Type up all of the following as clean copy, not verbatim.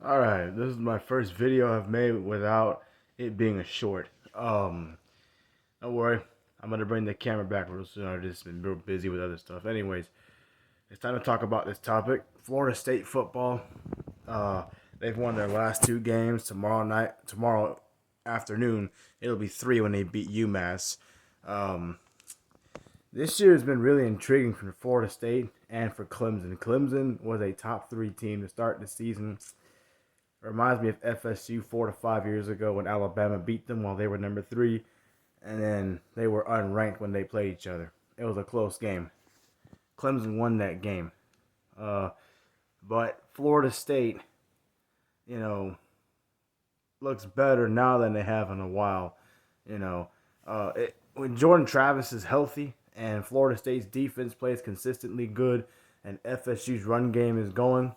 Alright, this is my first video I've made without it being a short. Don't worry, I'm gonna bring the camera back real soon. I've just been real busy with other stuff. Anyways, it's time to talk about this topic. Florida State football. Uh, they've won their last two games. Tomorrow afternoon, it'll be three when they beat UMass. Um, this year has been really intriguing for Florida State and for Clemson. Clemson was a top three team to start the season. Reminds me of FSU 4 to 5 years ago when Alabama beat them while they were number three, and then they were unranked when they played each other. It was a close game. Clemson won that game. Uh, but Florida State, you know, looks better now than they have in a while. When Jordan Travis is healthy and Florida State's defense plays consistently good and FSU's run game is going,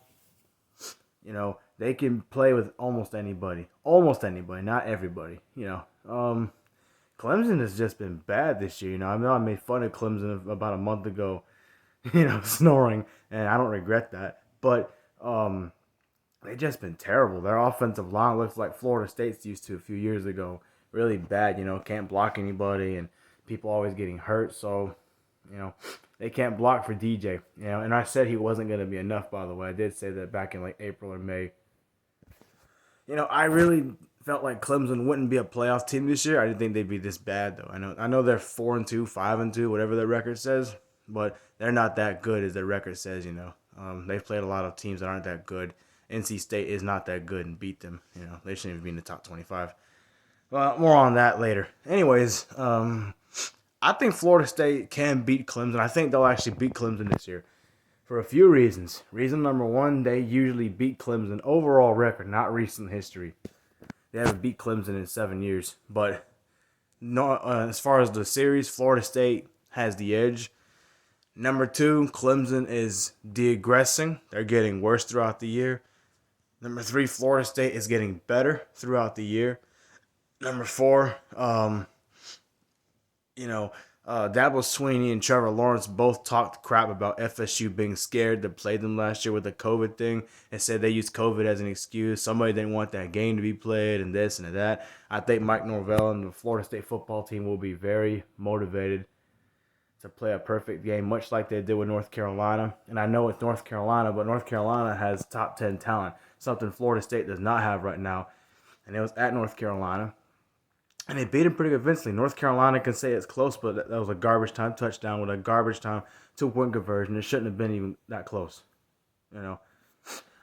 they can play with almost anybody. Almost anybody, not everybody. Clemson has just been bad this year. I know I made fun of Clemson about a month ago, snoring, and I don't regret that. But they've just been terrible. Their offensive line looks like Florida State's used to a few years ago. Really bad, can't block anybody, and people always getting hurt. So, they can't block for DJ. And I said he wasn't going to be enough, by the way. I did say that back in like April or May. I really felt like Clemson wouldn't be a playoff team this year. I didn't think they'd be this bad, though. I know they're 4-2, 5-2, whatever their record says, but they're not that good as their record says. They've played a lot of teams that aren't that good. NC State is not that good and beat them. They shouldn't even be in the top 25. Well, more on that later. Anyways, I think Florida State can beat Clemson. I think they'll actually beat Clemson this year for a few reasons. Reason number one, they usually beat Clemson overall record, not recent history. They haven't beat Clemson in 7 years. But no, as far as the series, Florida State has the edge. Number two, Clemson is degressing. They're getting worse throughout the year. Number three, Florida State is getting better throughout the year. Number four, Dabo Swinney and Trevor Lawrence both talked crap about FSU being scared to play them last year with the COVID thing and said they used COVID as an excuse. Somebody didn't want that game to be played and this and that. I think Mike Norvell and the Florida State football team will be very motivated to play a perfect game, much like they did with North Carolina. And I know it's North Carolina, but North Carolina has top 10 talent, something Florida State does not have right now. And it was at North Carolina. And they beat them pretty convincingly. North Carolina can say it's close, but that was a garbage time touchdown with a garbage time 2-point conversion. It shouldn't have been even that close.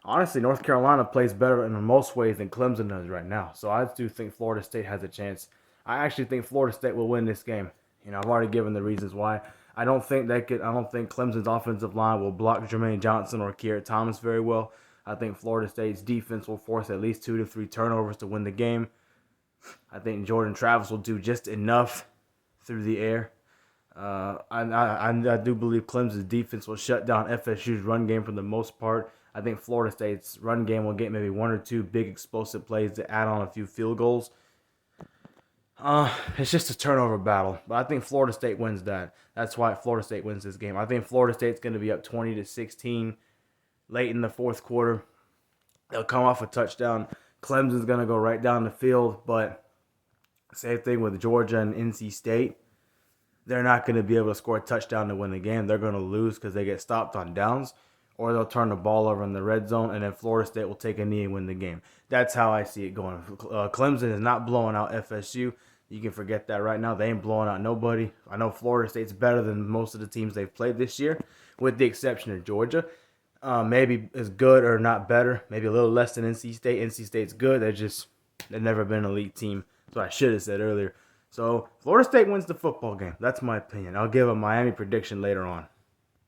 Honestly, North Carolina plays better in most ways than Clemson does right now. So I do think Florida State has a chance. I actually think Florida State will win this game. I've already given the reasons why. I don't think Clemson's offensive line will block Jermaine Johnson or Keir Thomas very well. I think Florida State's defense will force at least 2 to 3 turnovers to win the game. I think Jordan Travis will do just enough through the air. I do believe Clemson's defense will shut down FSU's run game for the most part. I think Florida State's run game will get maybe 1 or 2 big explosive plays to add on a few field goals. It's just a turnover battle, but I think Florida State wins that. That's why Florida State wins this game. I think Florida State's going to be up 20-16 late in the fourth quarter. They'll come off a touchdown. Clemson's going to go right down the field, but same thing with Georgia and NC State. They're not going to be able to score a touchdown to win the game. They're going to lose because they get stopped on downs, or they'll turn the ball over in the red zone, and then Florida State will take a knee and win the game. That's how I see it going. Clemson is not blowing out FSU. You can forget that right now. They ain't blowing out nobody. I know Florida State's better than most of the teams they've played this year, with the exception of Georgia. Maybe as good or not better. Maybe a little less than NC State. NC State's good. They've never been an elite team. So I should have said earlier. So Florida State wins the football game. That's my opinion. I'll give a Miami prediction later on.